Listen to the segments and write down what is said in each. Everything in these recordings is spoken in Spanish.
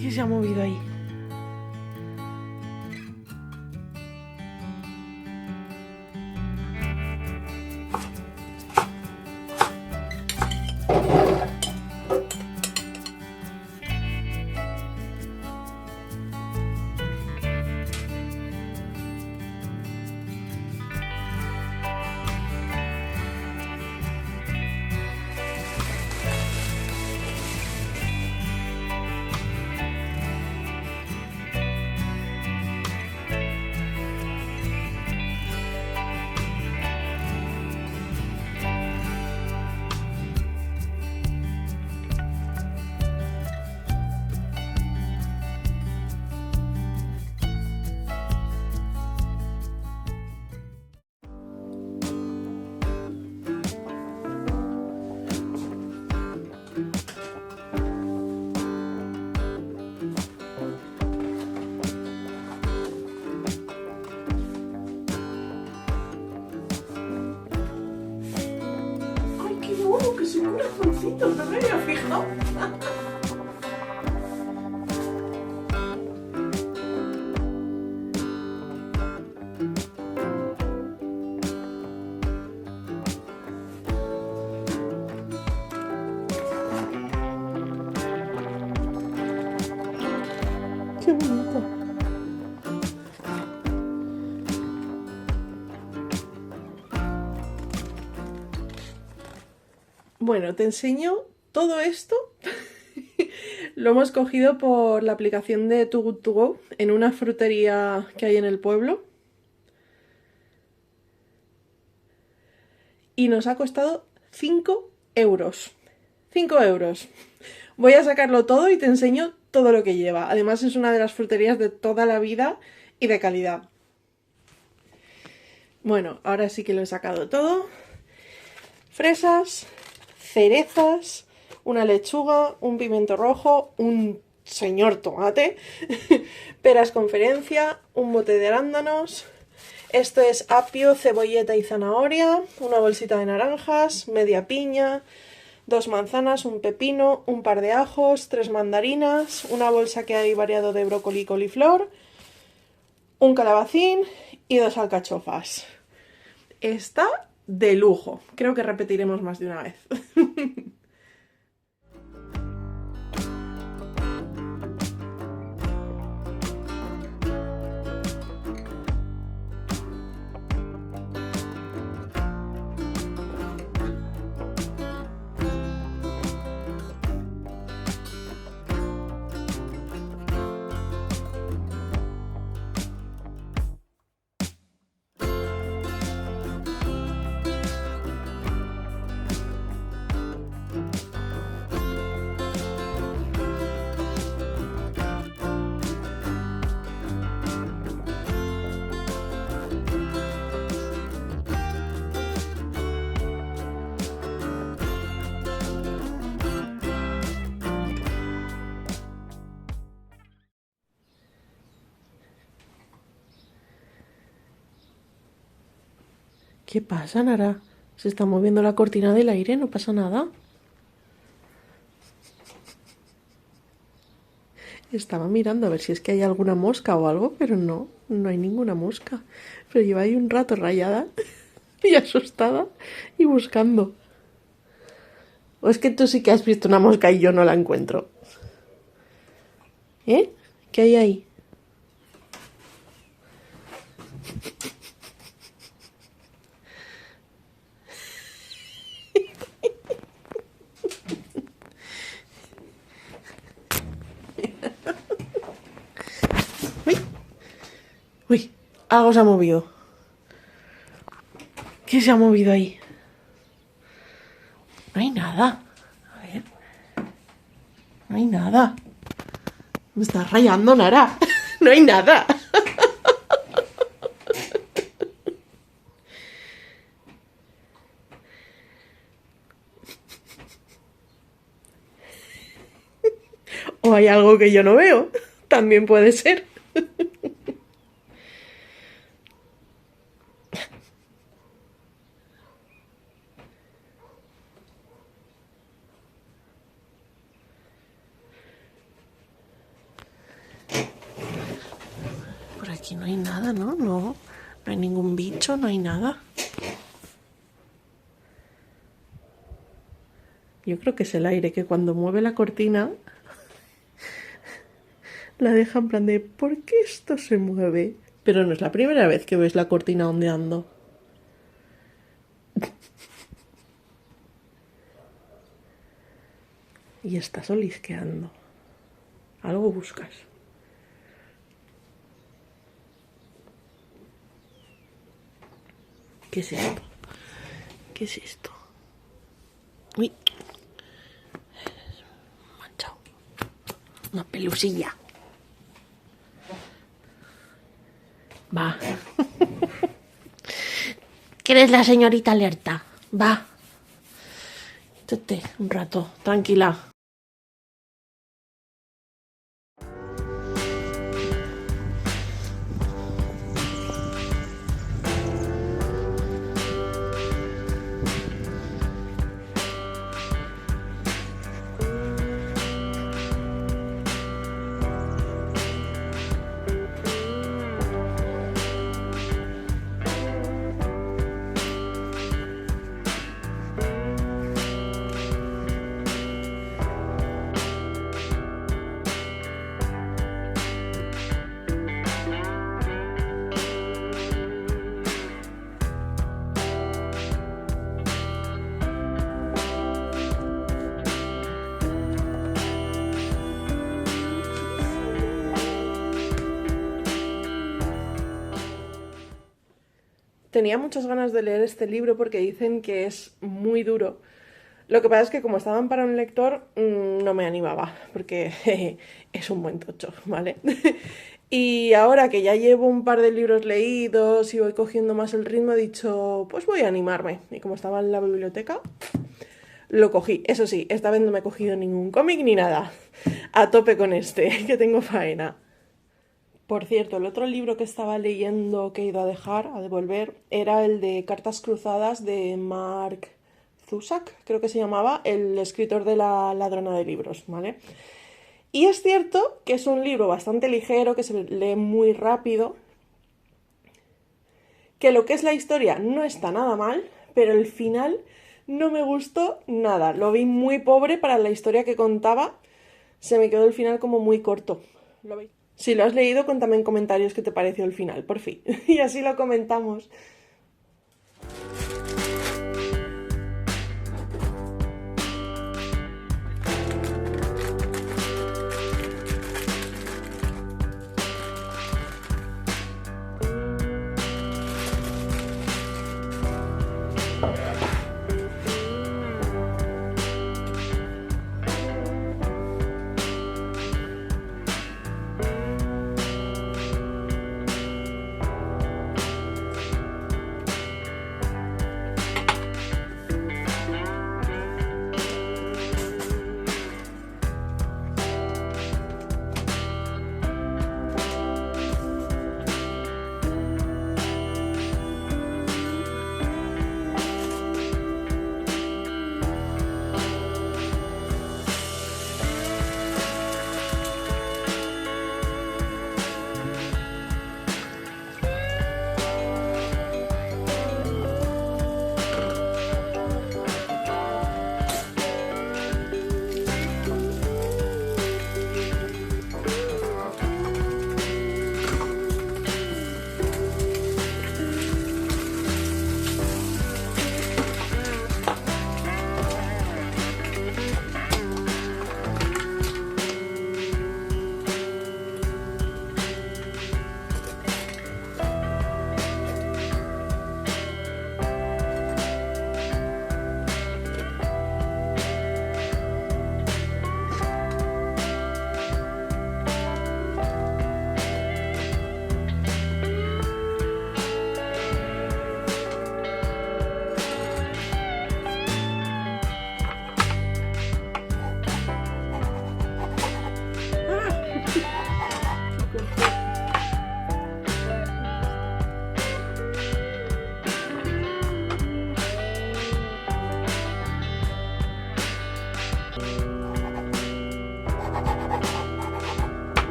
¿Qué se ha movido ahí? ¡Ay, qué mono! Que son corazoncitos, no me había fijado. Qué bonito. Bueno, te enseño todo esto. Lo hemos cogido por la aplicación de Too Good To Go en una frutería que hay en el pueblo. Y nos ha costado 5 euros. 5 euros. Voy a sacarlo todo y te enseño todo lo que lleva. Además es una de las fruterías de toda la vida y de calidad. Bueno, ahora sí que lo he sacado todo. Fresas, cerezas, una lechuga, un pimiento rojo, un señor tomate, peras conferencia, un bote de arándanos. Esto es apio, cebolleta y zanahoria, una bolsita de naranjas, media piña, 2 manzanas, un pepino, un par de ajos, 3 mandarinas, una bolsa que hay variado de brócoli y coliflor, un calabacín y 2 alcachofas. Está de lujo. Creo que repetiremos más de una vez. ¿Qué pasa, Nara? Se está moviendo la cortina del aire, no pasa nada. Estaba mirando a ver si es que hay alguna mosca o algo, pero no, no hay ninguna mosca. Pero lleva ahí un rato rayada y asustada y buscando. ¿O es que tú sí que has visto una mosca y yo no la encuentro? ¿Eh? ¿Qué hay ahí? Uy, uy, algo se ha movido. ¿Qué se ha movido ahí? No hay nada. A ver. No hay nada. Me estás rayando, Nara. No hay nada. O hay algo que yo no veo. También puede ser. Aquí no hay nada, ¿no? No hay ningún bicho, no hay nada. Yo creo que es el aire que cuando mueve la cortina la deja en plan de ¿por qué esto se mueve? Pero no es la primera vez que ves la cortina ondeando. Y estás olisqueando. Algo buscas. ¿Qué es esto? ¿Qué es esto? Uy. Manchado. Una pelusilla. Va. ¿Que eres la señorita alerta? Va. Échate un rato, tranquila. Tenía muchas ganas de leer este libro porque dicen que es muy duro. Lo que pasa es que como estaban para un lector, no me animaba, porque jeje, es un buen tocho, ¿vale? Y ahora que ya llevo un par de libros leídos y voy cogiendo más el ritmo, he dicho, pues voy a animarme. Y como estaba en la biblioteca, lo cogí. Eso sí, esta vez no me he cogido ningún cómic ni nada. A tope con este, que tengo faena. Por cierto, el otro libro que estaba leyendo que he ido a dejar, a devolver, era el de Cartas Cruzadas de Mark Zusak, creo que se llamaba, el escritor de La ladrona de libros, ¿vale? Y es cierto que es un libro bastante ligero, que se lee muy rápido, que lo que es la historia no está nada mal, pero el final no me gustó nada. Lo vi muy pobre para la historia que contaba, se me quedó el final como muy corto. ¿Lo veis? Si lo has leído, cuéntame en comentarios qué te pareció el final, por fin. Y así lo comentamos.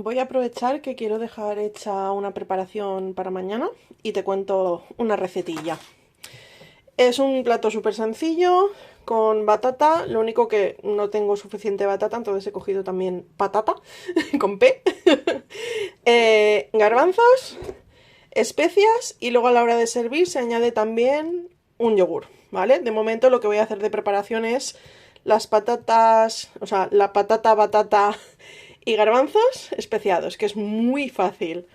voy a aprovechar que quiero dejar hecha una preparación para mañana y te cuento una recetilla. Es un plato súper sencillo, con batata, lo único que no tengo suficiente batata, entonces he cogido también patata, con P, garbanzos, especias y luego a la hora de servir se añade también un yogur, ¿vale? De momento lo que voy a hacer de preparación es las patatas, o sea, la patata, batata y garbanzos especiados, que es muy fácil.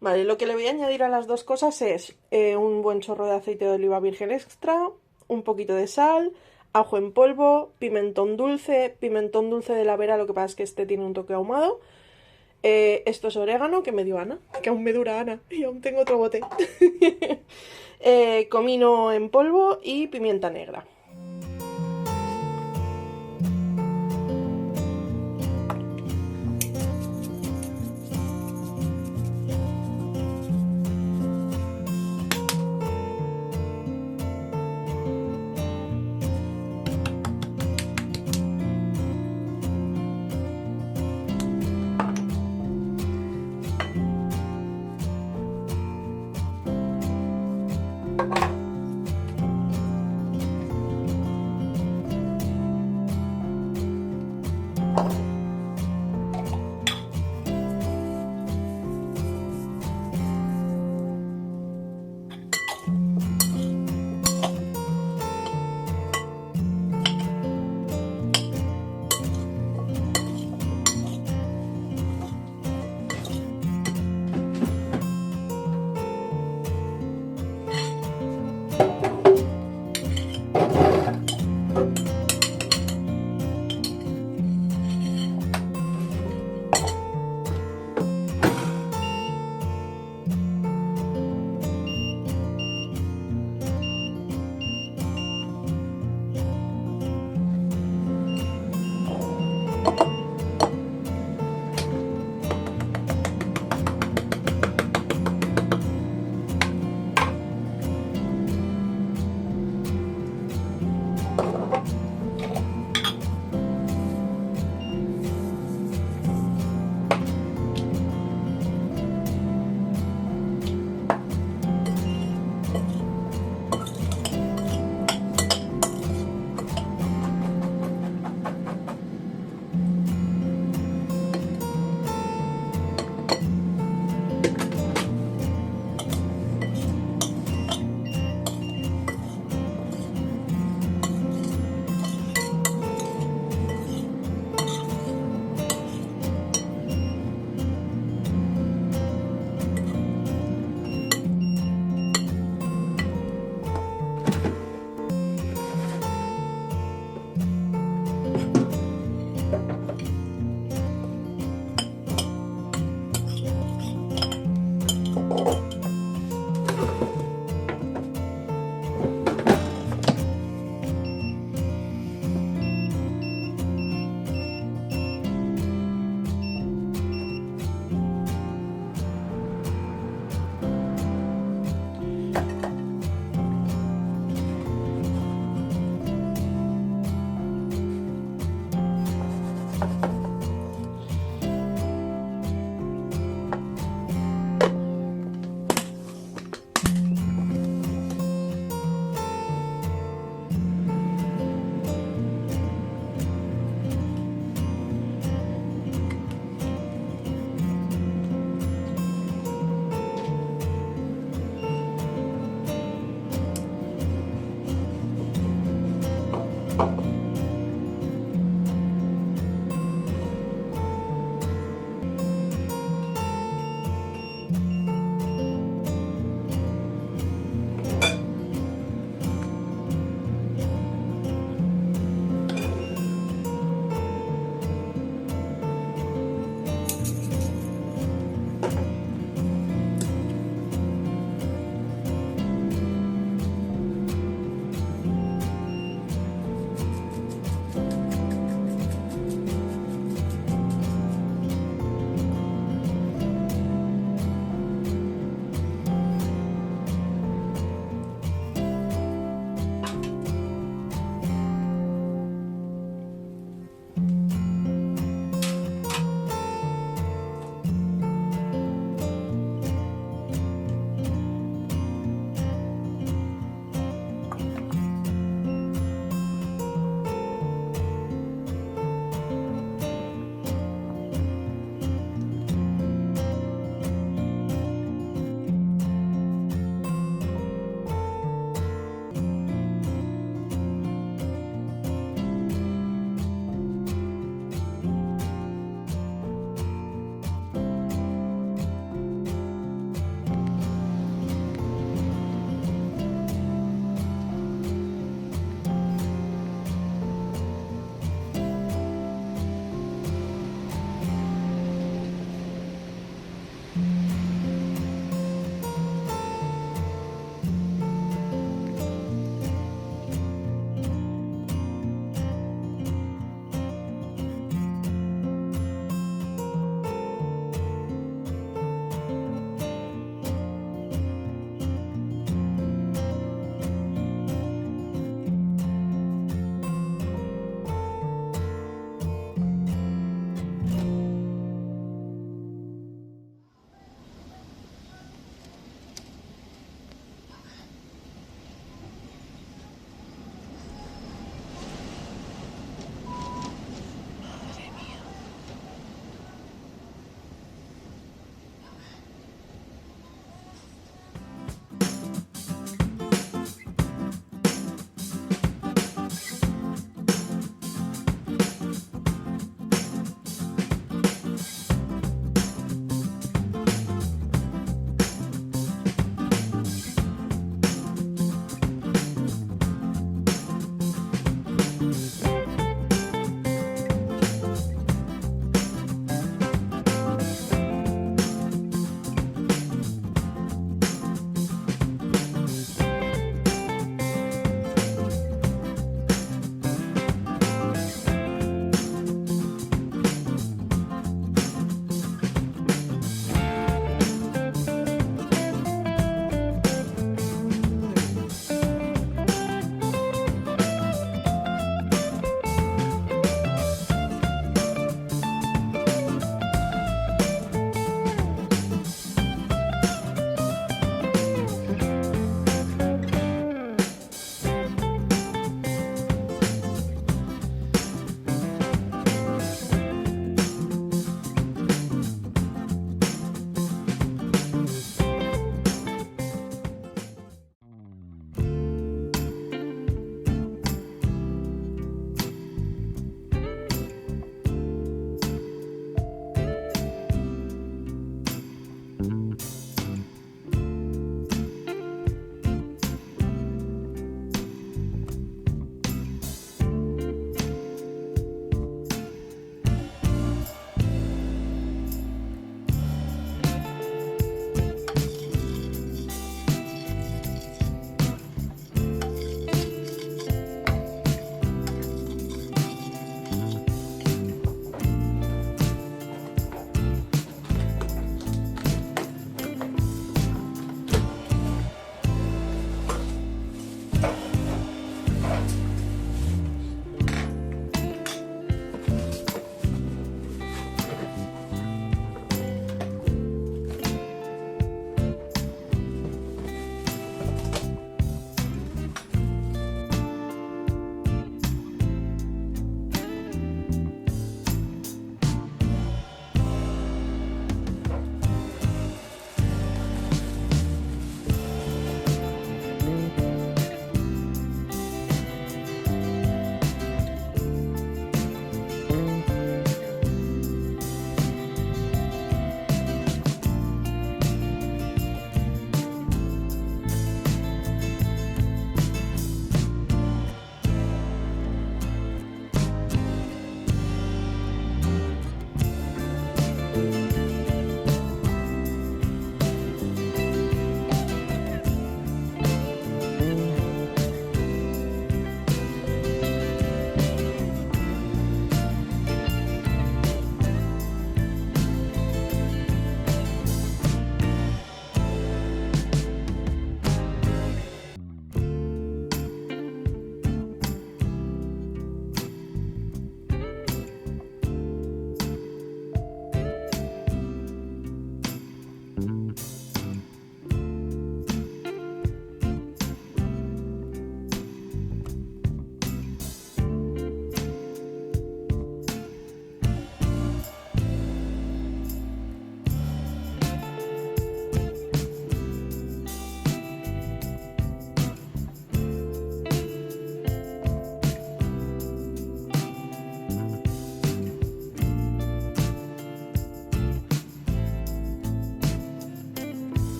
Vale, lo que le voy a añadir a las dos cosas es un buen chorro de aceite de oliva virgen extra, un poquito de sal, ajo en polvo, pimentón dulce de la Vera, lo que pasa es que este tiene un toque ahumado. Esto es orégano que me dio Ana, que aún me dura Ana y aún tengo otro bote. Comino en polvo y pimienta negra.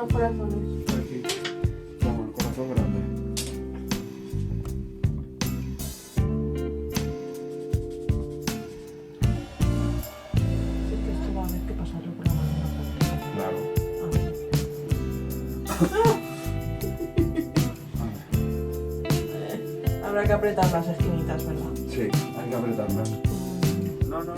los corazones? Aquí, con el corazón grande. Sí, que esto va a haber que pasarlo por la mano. Claro. Habrá que apretar las esquinitas, ¿verdad? Sí, hay que apretarlas. No, no.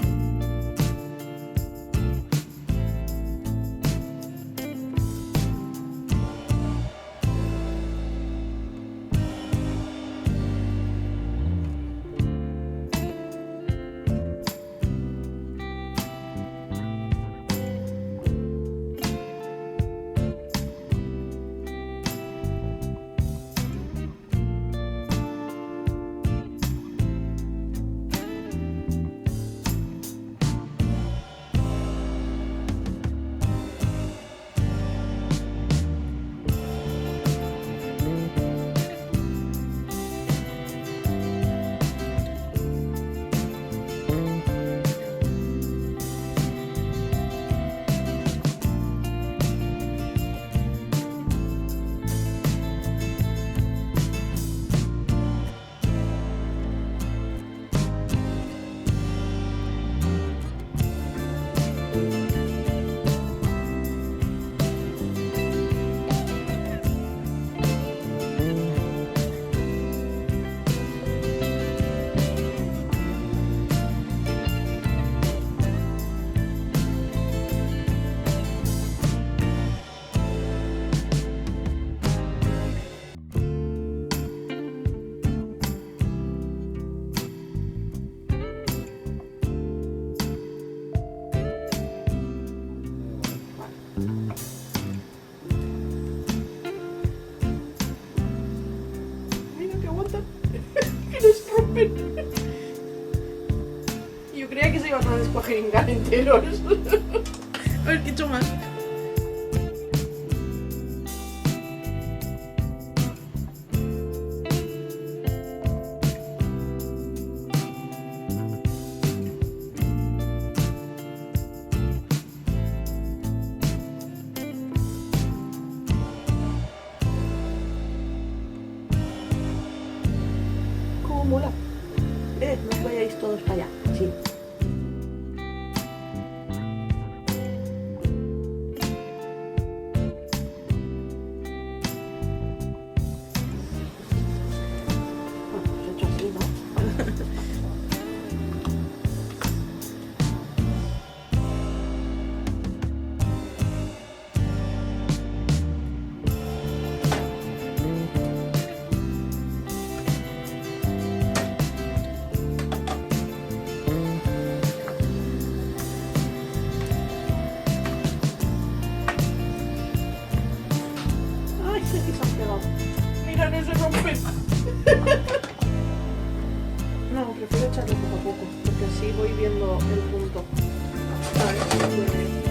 Mira que aguantan. Que nos rompen. Yo creía que se iban a descuajiringar enteros. A ver, ¿qué he hecho más? ¿Cómo mola? No os vayáis todos para allá. Sí. Bueno, pues he hecho así, ¿no? Ay, sí que se han pegado. Mira, no se rompen. No, prefiero echarlo poco a poco, porque así voy viendo el punto. A ver,